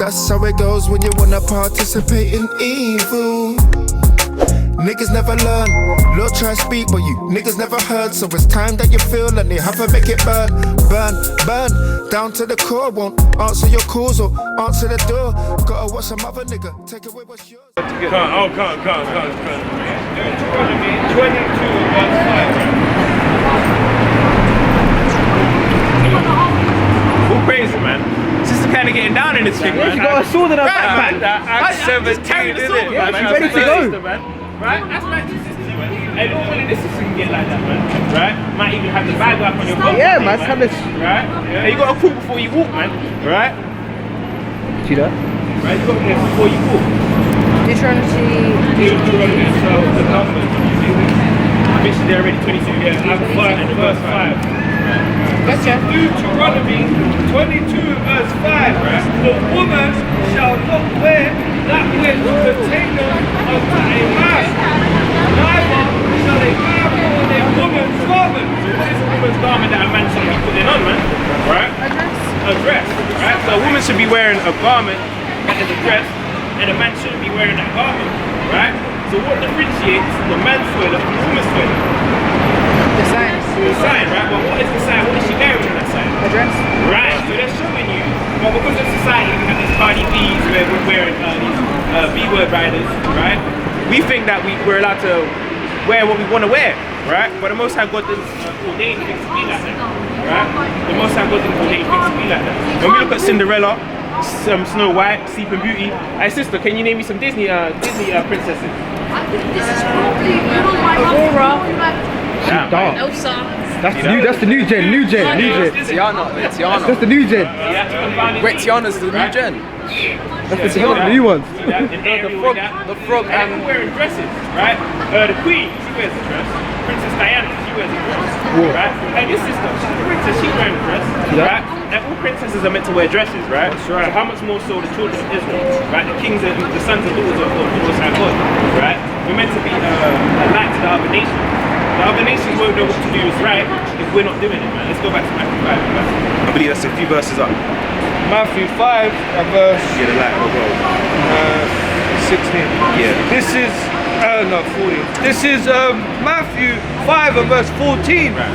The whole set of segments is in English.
That's how it goes when you wanna participate in evil. Niggas never learn. Lord try to speak, but you niggas never heard. So it's time that you feel and you have to make it burn. Burn, burn, down to the core. Won't answer your calls or answer the door. Gotta watch some other nigga take away what's yours. Can't. 22 All praise, man. It's just kind of getting down in this thing, man. You got a sword in a backpack. Act 17, isn't it? Yeah, she's ready to go. Right? That's my consistency, man. I don't want this to get like that, man. Right? Might even have the bag up on your bum. Yeah, man. Have this. Right? Yeah. You gotta cool before you walk, man. Right? See that? Right? You gotta get before you walk. Deuteronomy. So the numbers. I mentioned they're already 22. Yeah. I'm 5 in verse 5. Gotcha. Deuteronomy 22 verse 5. Right. The woman shall not wear that which pertaineth unto a man, neither shall a man put on a woman's garment. So what is a woman's garment that a man should be putting on, man? Right? A dress. Right? So a woman should be wearing a garment that is a dress, and a man shouldn't be wearing that garment. Right? So what differentiates the man's toilet from the woman's toilet? The sign. The sign, right? But what is the sign? What is she wearing in that sign? A dress. Right, so they're showing you, well, because of society, we have these Cardi B's where we're wearing these B-word riders, right? We think that we're allowed to wear what we want to wear, right? But the Most High God didn't ordain things to be like that, right? The Most High God didn't ordain things to be like that. When we look at Cinderella, Snow White, Sleeping Beauty, hey sister, can you name me some Disney princesses? This is probably Aurora. Yeah. Elsa. That's the new gen. Tiana. That's the new gen. Wait, Tiana's the new gen. That's the new ones. The frog, and they're wearing dresses, right? The Queen, she wears a dress. Princess Diana, she wears a dress, right? And your sister, she's a princess, she's wearing a dress, right? And all princesses are meant to wear dresses, right? So how much more so the children of Israel, right? The kings and the sons and daughters of the Most High God, right? We're meant to be a light to the other nations. The other nations won't know what to do is right if we're not doing it, man. Let's go back to Matthew 5. I believe that's a few verses up. Matthew 5 and verse Yeah, the light of the world. 16. Yeah. This is no 40. This is Matthew 5 and verse 14. Right.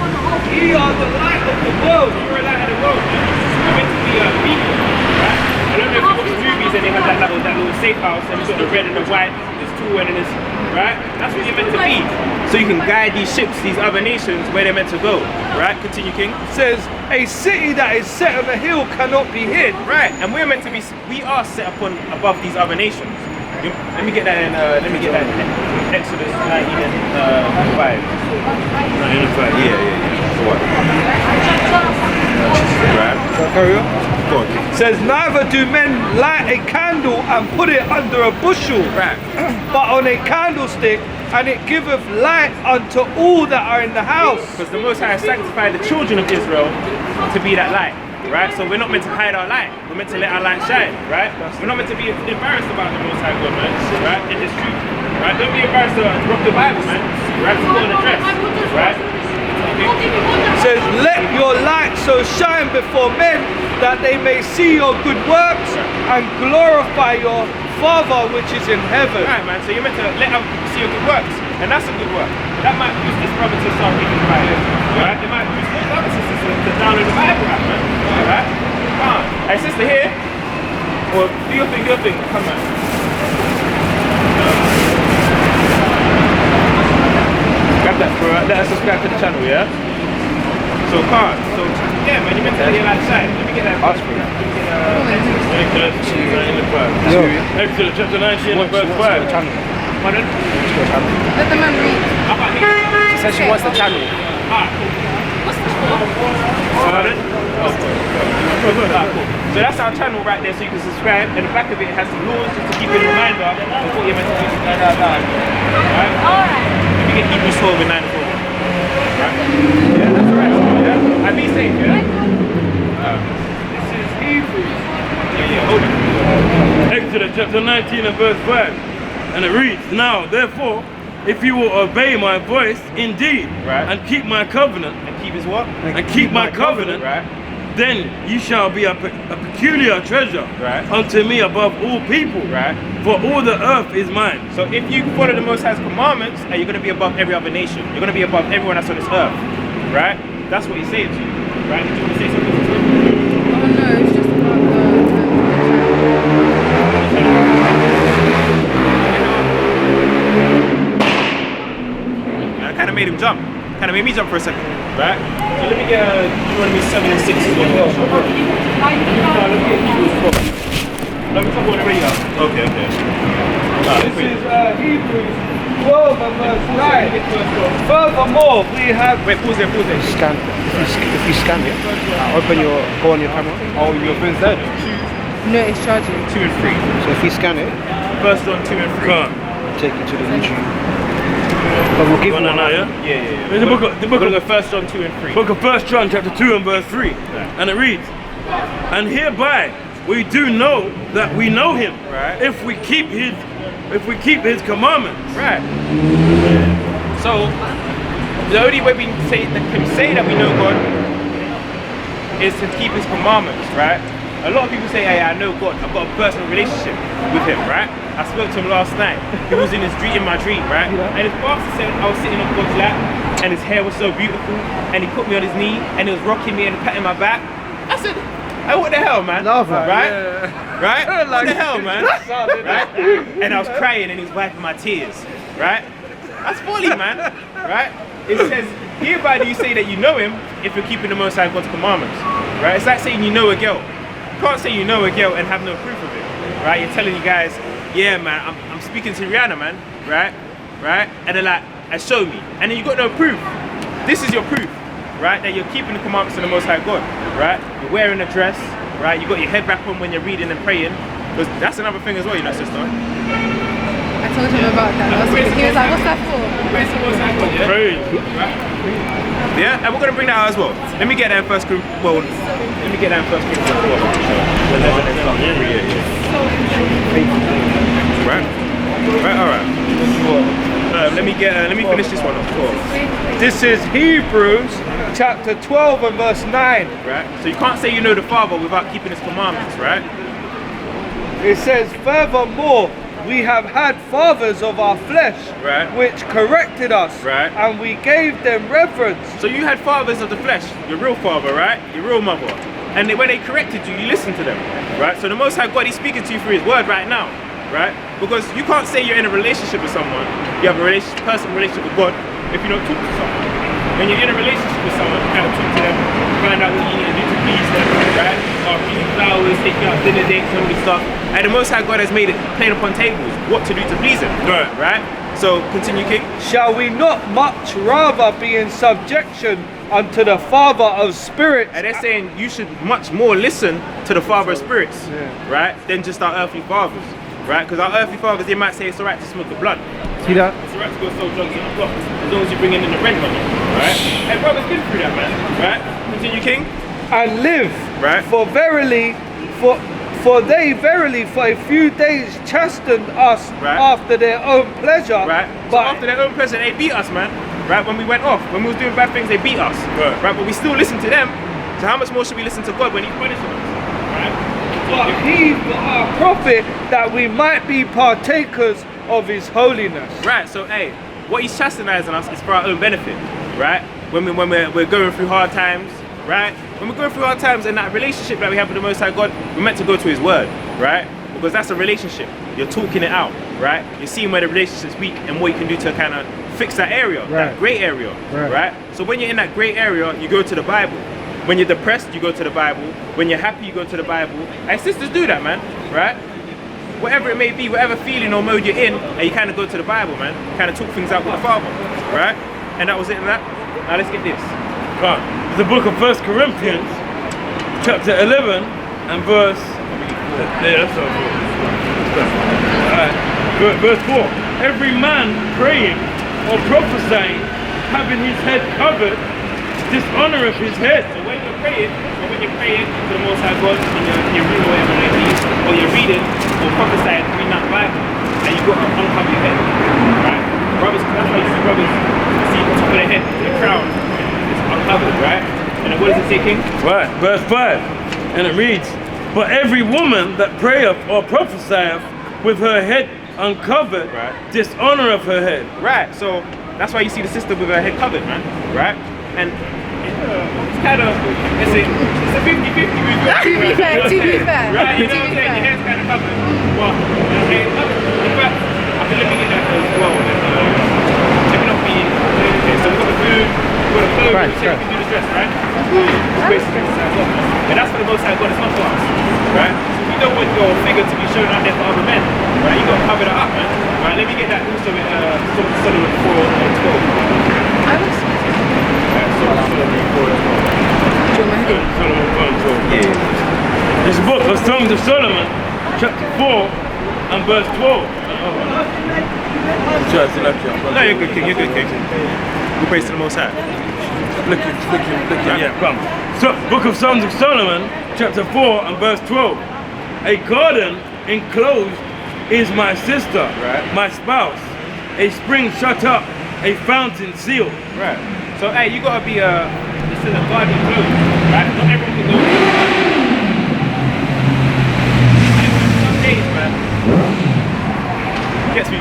Ye are the light of the world. You're a light of the world, man. You're meant to be a beacon, right? I don't know if you watch movies and they have that little safe house and it's got the red and the white, there's two and it's right? That's what you're meant to be. So you can guide these ships, these other nations, where they're meant to go, right? Continue, King. It says, a city that is set on a hill cannot be hid. Right, and we're meant to be, we are set upon above these other nations. Let me get that in, Exodus 19 and 5. 19 and 5, yeah. So what? Right. Carry on. It says, neither do men light a candle and put it under a bushel, Right. but on a candlestick, and it giveth light unto all that are in the house. Because the Most High sanctified the children of Israel to be that light, right? So we're not meant to hide our light. We're meant to let our light shine, right? We're not meant to be embarrassed about the Most High God, man, right? In this truth, right? Don't be embarrassed to drop the Bible, man, right? To put on a dress, right? It says, let your light so shine before men that they may see your good works and glorify your Father which is in heaven. Right, man, so you're meant to let other people see your good works, and that's a good work. That might boost this brother to start reading the Bible, right? It might boost those other sisters to download the Bible app, man, right? Come on. Hey, sister here, or do your thing, come on. Grab that, bro. Let us subscribe to the channel, yeah? So, yeah, man, you're meant to be outside. Let me get that verse, bro. Exodus chapter 19 and verse 5. Pardon? Let the man read. She said she wants the channel. What's the channel? Pardon? Cool. So that's our channel right there, so you can subscribe. And the back of it has some laws just to keep you a reminder of what you're meant to do. Right? Alright. Let me get Hebrews 12 and 9 and 4. Right? Yeah, that's right. Yeah? And be safe, yeah? This is Hebrews. Yeah, hold it. Exodus chapter 19 and verse 5. And it reads, now therefore, if you will obey my voice indeed, right, and keep my covenant, and keep his what? And keep my covenant, right, then you shall be a peculiar treasure Right. unto me above all people. Right. For all the earth is mine. So if you follow the Most High's commandments, you're going to be above every other nation. You're going to be above everyone that's on this earth. Right? That's what he's saying to you. Right? Did you want to say something? Oh no, it's just about That kind of made him jump. Kind of made me jump for a second. Right? So let me get Deuteronomy 7 and 6 as well. No, we're talking about the radio. Okay. This is Hebrews 12 and verse 9. Furthermore, we have. Wait, pause there. Scan. If you scan it, go on your camera. Oh, your phone's dead. no, it's charging. 2 and 3. So if you scan it, First John 2 and 3. take you to the YouTube. But we'll give One one. another, Yeah. In the book of, We're going to go 1 John 2 and 3. Book of 1 John chapter 2 and verse 3. And it reads, and hereby we do know that we know him, Right. if we keep his commandments. Right. So the only way we can say that we know God is to keep his commandments, right? A lot of people say, hey, I know God, I've got a personal relationship with him, right? I spoke to him last night. He was in my dream, right? And his pastor said I was sitting on God's lap and his hair was so beautiful and he put me on his knee and he was rocking me and patting my back. I said, hey, what the hell, man? Love that, right? Right? What the hell, man? Right? And I was crying and he was wiping my tears, right? That's folly, man, right? It says, hereby do you say that you know him if you're keeping the Most High God's commandments, right? It's like saying you know a girl. You can't say you know a girl and have no proof of it, right? You're telling you guys, yeah, man, I'm speaking to Rihanna, man, right? And they're like, show me. And then you got no proof. This is your proof, right? That you're keeping the commandments of the Most High God, right? You're wearing a dress, right? You got your head back on when you're reading and praying. Because that's another thing as well, you know, sister. I told him about that last week. He was like, what's that for? Praise the Most High God, yeah? Praise. Yeah, and we're gonna bring that out as well. Let me get that in first group. Well, let me get that in first group. Right, all right. Let me finish this one off. This is Hebrews chapter 12 and verse 9. Right. So you can't say you know the Father without keeping His commandments, right? It says, furthermore, we have had fathers of our flesh, Right. which corrected us, Right. and we gave them reverence. So you had fathers of the flesh, your real father, right? Your real mother. And when they corrected you, you listened to them, right? So the Most High God, He's speaking to you through His word right now, right? Because you can't say you're in a relationship with someone, you have a personal relationship with God, if you don't talk to someone. When you're in a relationship with someone, you kind of talk to them, find out what you need to do to please them, right? Or give you flowers, take you out dinner dates, and all this stuff. And the Most High God has made it plain upon tables what to do to please Him, right? So continue, King. Shall we not much rather be in subjection unto the Father of spirits? And they're saying you should much more listen to the Father of spirits, right, than just our earthly fathers, right? Because our earthly fathers, they might say it's alright to smoke the blood. See that? It's alright to go sell drugs in the block, as long as you bring in the rent money, right? And brothers been through that, man, right? Continue, King. And live, Right. for they verily for a few days chastened us Right. after their own pleasure. Right? So But after their own pleasure, they beat us, man. Right? When we went off, when we was doing bad things, they beat us. Right? But we still listen to them. So how much more should we listen to God when He's punishing us? Right? but He for our profit, that we might be partakers of His holiness. Right? So hey, what He's chastising us is for our own benefit. Right? When we're going through hard times. Right? When we're going through hard times and that relationship that we have with the Most High God, we're meant to go to His Word. Right? Because that's a relationship. You're talking it out. Right? You're seeing where the relationship's weak and what you can do to kind of fix that area, that grey area. Right? So when you're in that grey area, you go to the Bible. When you're depressed, you go to the Bible. When you're happy, you go to the Bible. And sisters do that, man. Right? Whatever it may be, whatever feeling or mode you're in, and you kind of go to the Bible, man. Kind of talk things out with the Father. Right? And that was it in that. Now let's get this. Right. The book of 1 Corinthians, chapter 11 and verse. Yeah, that's Alright. Verse 4. Every man praying or prophesying, having his head covered, dishonoreth his head. So when you're praying to the Most High God, in your room or whatever it may be, or you're reading or prophesying, reading out the Bible, and you've got to uncover your head. Right? Brothers, that's why you see brothers see the top of their head, the crown, it's uncovered, right? And then what does it say, King? Right, verse 5. And it reads, but every woman that prayeth or prophesieth with her head uncovered, dishonoureth her head. Right, so that's why you see the sister with her head covered, man. Right? And it's kind of, it's a 50-50 with To be fair. Right, you know what I'm saying? Your hair's kind of covered. Well, in fact, I can let me get that as well. Let me not be. Okay, so we've got the food, we've got the clothes, we said we can do the dress, right? And that's for the Most High God, it's not for us. Right? So you don't want your figure to be shown out there for other men. Right? You got to cover that up, man. Right, let me get that also with Solomon 4:12. I was. This book of Songs of Solomon, chapter 4 and verse 12. No, you're good, King. You're good, King. We praise to the Most High. Flicking, yeah, come. So, book of Songs of Solomon, chapter 4 and verse 12. A garden enclosed is my sister, my spouse. A spring shut up, a fountain sealed. Right. So, hey, you gotta be this is a garden closed, right? Not everyone can go to the garden. Some days, man, gets me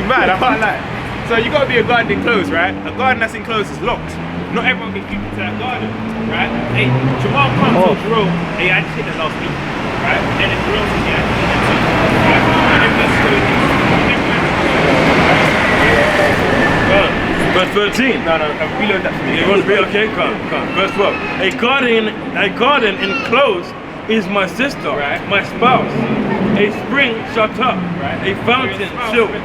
mad, I can't lie. So you gotta be a garden enclosed, right? A garden that's enclosed is locked. Not everyone can creep into that garden, right? Hey, Jamal comes to Jerome, hey, I just hit that last week, right? And then Jerome says, yeah, I just hit that too, right? And everyone's going Verse 13. No, reload that for me. You want to be okay? Come. Verse 12. A garden enclosed is my sister, my spouse. A spring shut up, a fountain sealed. A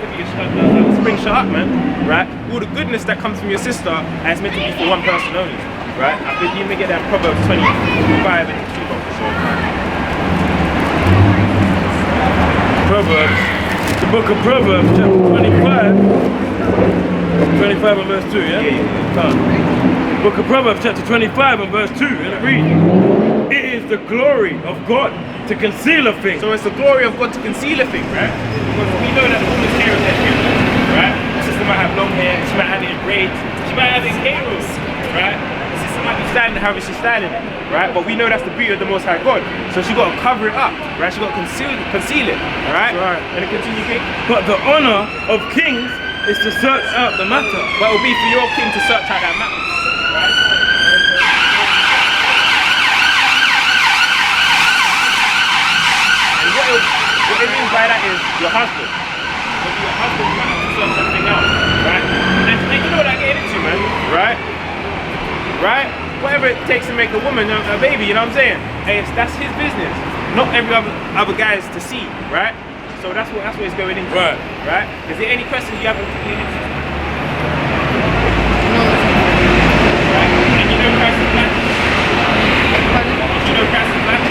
spring shut up, man. Right? All the goodness that comes from your sister is meant to be for one person only. Right? I think you may get that in Proverbs 25 and 2 for sure. Proverbs, the book of Proverbs, chapter 25 and verse 2, yeah? Book of Proverbs, chapter 25 and verse 2, and it reads, it is the glory of God to conceal a thing. So it's the glory of God to conceal a thing, right? Because we know that the woman's hair is human, right? The sister might have long hair, she might have it in braids, she might have it in halos, right? The sister might be styling however she's styling it, right? But we know that's the beauty of the Most High God. So she got to cover it up, right? She got to conceal it, right? And it continue, King. But the honor of kings is to search out the matter. But it will be for your king to search out that matter, right? And what it means by that is your husband. When your husband, you have to search something out, right? And you know what I get into, man, right? Right? Whatever it takes to make a woman a baby, you know what I'm saying? Hey, that's his business. Not every other guys to see, right? So that's what it's going into. Right. Right? Is there any questions you haven't answered? Right? And you know Christ is black? You know Christ is black?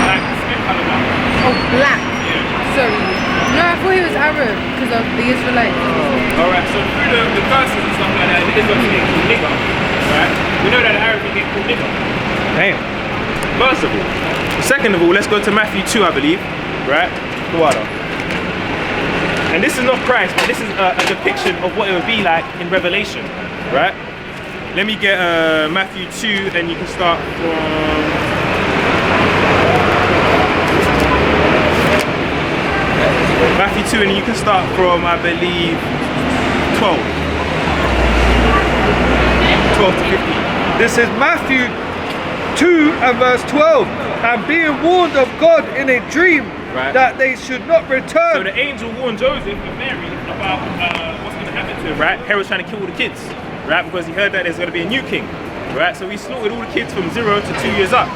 Black, skin color black. Oh, black. Yeah. Sorry. No, I thought he was Arab because of the Israelites. Alright, so through the curses and stuff like that, it is what you get called nigger. Right? We know that the Arabs get called nigger. Damn. First of all. Second of all, let's go to Matthew 2, I believe. Right? Water. And this is not Christ, but this is a depiction of what it would be like in Revelation. Right? Let me get Matthew 2, and you can start from Matthew 2, and you can start from, I believe, 12 to 15. This is Matthew 2 and verse 12. And being warned of God in a dream that they should not return. So the angel warned Joseph and Mary about what's going to happen to him, right? Herod's trying to kill all the kids, right? Because he heard that there's going to be a new king, right? So he slaughtered all the kids from 0 to 2 years up,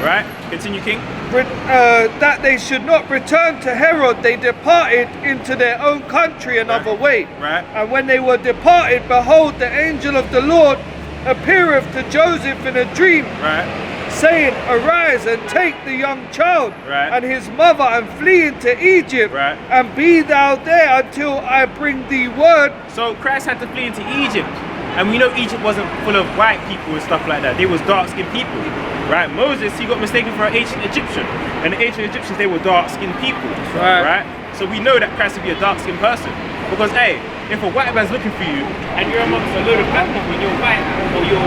right? Continue, King. That they should not return to Herod, they departed into their own country another way. Right. And when they were departed, behold, the angel of the Lord appeareth to Joseph in a dream. Right. Saying, arise and take the young child and his mother and flee into Egypt, and be thou there until I bring thee word. So Christ had to flee into Egypt, and we know Egypt wasn't full of white people and stuff like that. They was dark-skinned people, right? Moses, he got mistaken for an ancient Egyptian, and the ancient Egyptians, they were dark-skinned people, right? So we know that Christ would be a dark-skinned person, because hey, if a white man's looking for you and you're amongst a load of black people and you're white or you're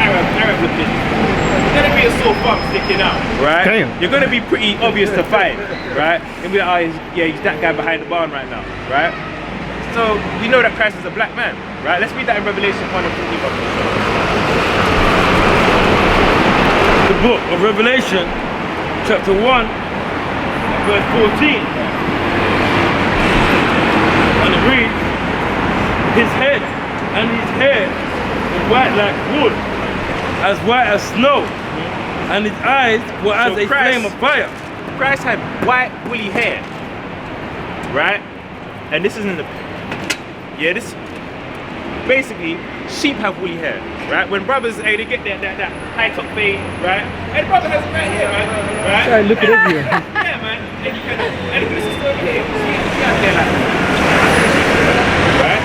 Arab looking, you're gonna be a sore thumb sticking out, right? Damn. You're gonna be pretty obvious to find, right? And be like, oh, he's that guy behind the barn right now, right? So we know that Christ is a black man, right? Let's read that in Revelation 1 and 14. The book of Revelation, chapter 1, verse 14. And it reads, his head and his hair were white like wool, as white as snow, and his eyes were as a flame of fire. Christ had white woolly hair, right? And this isn't the, this, basically, sheep have woolly hair, right? When brothers, hey, they get that high top fade, right? And the brother has it right here, right? Hey, look at it here. Yeah, man. And you can, and this is still here. See out there like that. Right?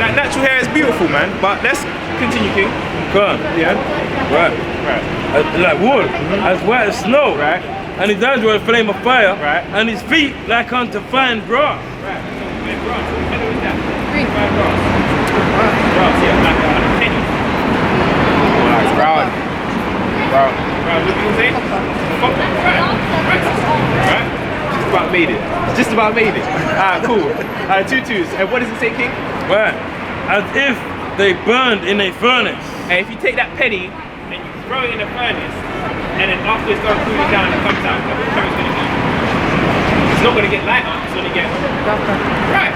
That natural hair is beautiful, man. But let's continue, King. Come on. Yeah. Right. Like wool, as white as snow. Right. And his eyes were a flame of fire. Right. And his feet like unto fine brass. Right. Fine brass. What color is that? Green. Fine brass. Brass, yeah. Like a penny. Oh, it's brown. Brown. Right. What do you say? Right. Just about made it. Just about made it. Ah, cool. 2 twos. And what does it say, King? Right. As if they burned in a furnace. And if you take that penny and you throw it in the furnace, and then after it's done cooling down, it comes out, what color is going to be? It's not going to get lighter, it's going to get right.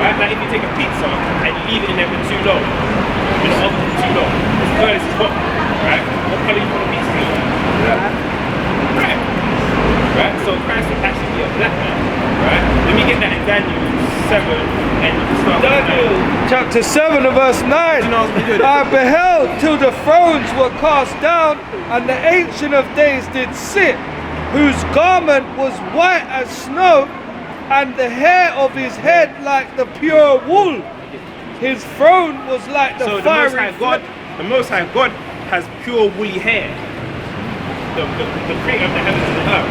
Right? Like if you take a pizza and you leave it in there for too long, in the oven for too long, the furnace is hot, right? What color you want the pizza to be? Right. Right? So Christ would actually be a black man, right? Let me get that in Daniel 7 and you can start with Daniel chapter 7 and verse 9. I beheld till the thrones were cast down, and the Ancient of Days did sit, whose garment was white as snow, and the hair of his head like the pure wool. His throne was like the fiery God. The Most High God has pure woolly hair. The creator of the heavens and the earth.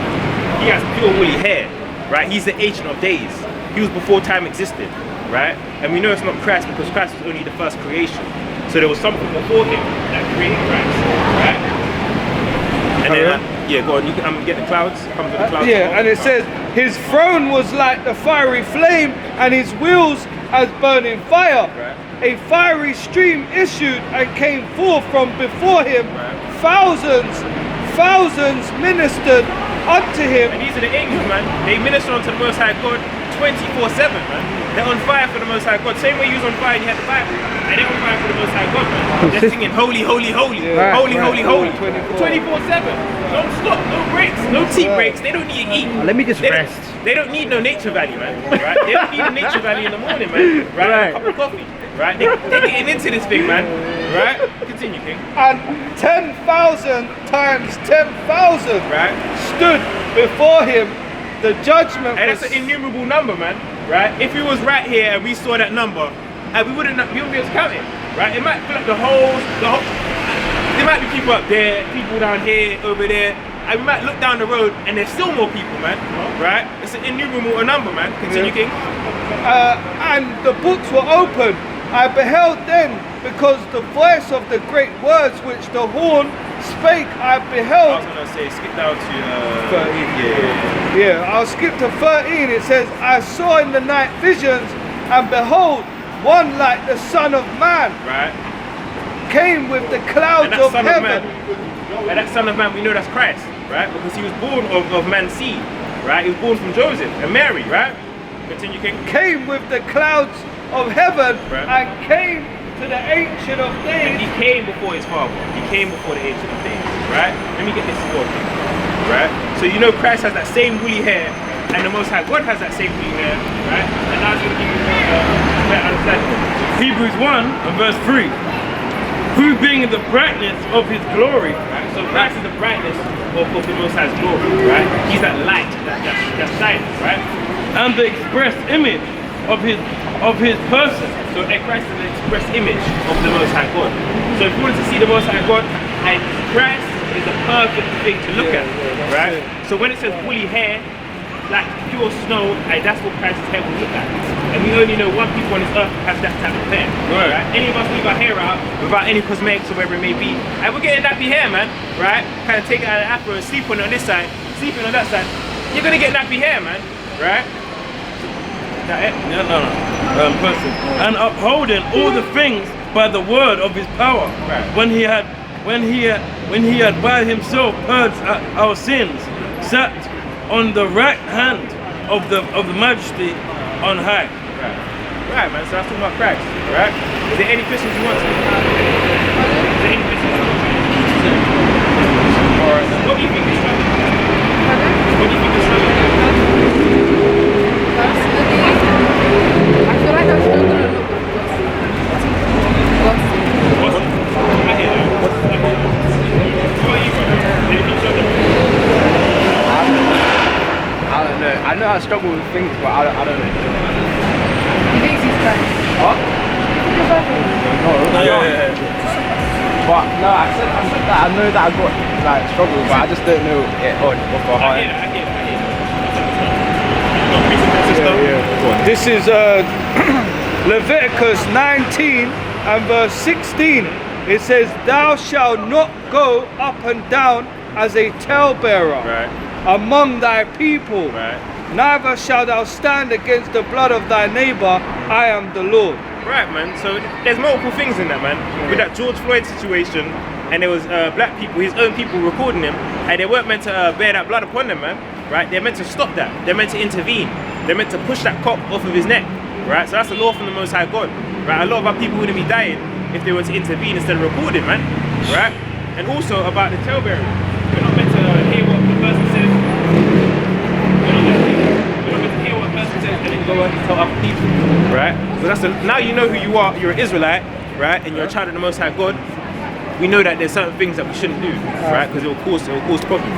He has pure woolly hair, right? He's the Ancient of Days. He was before time existed, right? And we know it's not Christ because Christ was only the first creation. So there was something before him that created Christ, right? And then, go on. You can get the clouds. Comes with the clouds. and it says, his throne was like the fiery flame, and his wheels as burning fire. Right. A fiery stream issued and came forth from before him. Right. Thousands ministered unto him. And these are the angels, man. They minister unto the Most High God 24/7, man. They're on fire for the Most High God. Same way you was on fire and you had the Bible. And they're on fire for the Most High God, man. They're singing holy, holy, holy. Holy, holy, holy. 24/7. Don't stop, no breaks, no tea breaks. They don't need to eat. Let me just rest. They don't need no Nature Valley, man. Right? They don't need a Nature Valley in the morning, man. Right? A cup of coffee. Right? They're getting into this thing, man. Right? Continue, King. And 10,000 times 10,000 right? stood before him. The judgment And was... that's an innumerable number, man. Right? If we was right here and we saw that number, and we wouldn't be able to count it. Right? It might fill up the whole. There might be people up there, people down here, over there. And we might look down the road and there's still more people, man. Right? It's an innumerable number, man. Continue, King. And the books were open. I beheld then, because the voice of the great words which the horn spake, I beheld. I was gonna say, skip down to 13. Yeah, I'll skip to 13. It says, I saw in the night visions, and behold, one like the Son of Man. Right. Came with the clouds of heaven. And that Son of Man, we know that's Christ, right? Because he was born of man's seed, right? He was born from Joseph and Mary, right? Continue, King. Came with the clouds of heaven, right. And came to the Ancient of Days. And he came before his father. He came before the Ancient of Days, right? Let me get this squad, right? So you know Christ has that same woolly hair, and the Most High God has that same woolly hair, right? And now it's going to give you a better understanding. Hebrews 1 and verse 3. Who being the brightness of his glory. Right? So Christ is the brightness of the Most High's glory, right? He's that light that shines, right? And the express image of his person. So Christ is the express image of the Most High God. So if you wanted to see the Most High God, and Christ is the perfect thing to look at, right? So when it says woolly hair, like pure snow, and that's what Christ's hair will look like. And we only know one people on this earth who has that type of hair. Right. Any of us leave our hair out without any cosmetics or whatever it may be. And we're getting nappy hair, man. Right? Kind of take it out of the afro and sleep on it on this side, sleeping on that side. You're gonna get nappy hair, man. Right? Is that it? Yeah, no. Person. And upholding all the things by the word of his power. Right. When he had by himself purged our sins, sat on the right hand of the majesty on high. Right, man, so that's talking about Christ, right? Is there any questions you want to? Is there any questions you want to? Or what do you think is struggle? What do you think is struggle? Personally, I feel like I've struggled a lot with lots. I hear that. What are you, brother? Anything struggle? I don't know. I know I struggle with things, but I don't know. He thinks he's Christ. What? Yeah. But no, I said that I know that I got like struggle, but I just don't know it on off my heart. I hear that. This is Leviticus 19 and verse 16. It says, "Thou shalt not go up and down as a talebearer among thy people, neither shalt thou stand against the blood of thy neighbor. I am the Lord." Right, man. So there's multiple things in that, man. With that George Floyd situation, and there was black people, his own people, recording him, and they weren't meant to bear that blood upon them, man. Right? They're meant to stop that. They're meant to intervene. They're meant to push that cop off of his neck. Right? So that's the law from the Most High God. Right? A lot of our people wouldn't be dying if they were to intervene instead of recording, man. Right? And also about the talebearer. We're not meant to hear what the person says. We're not meant to hear what the person says and then go and tell other people. Right? So that's now you know who you are. You're an Israelite, right? And you're a child of the Most High God. We know that there's certain things that we shouldn't do, right? Because it will cause problems.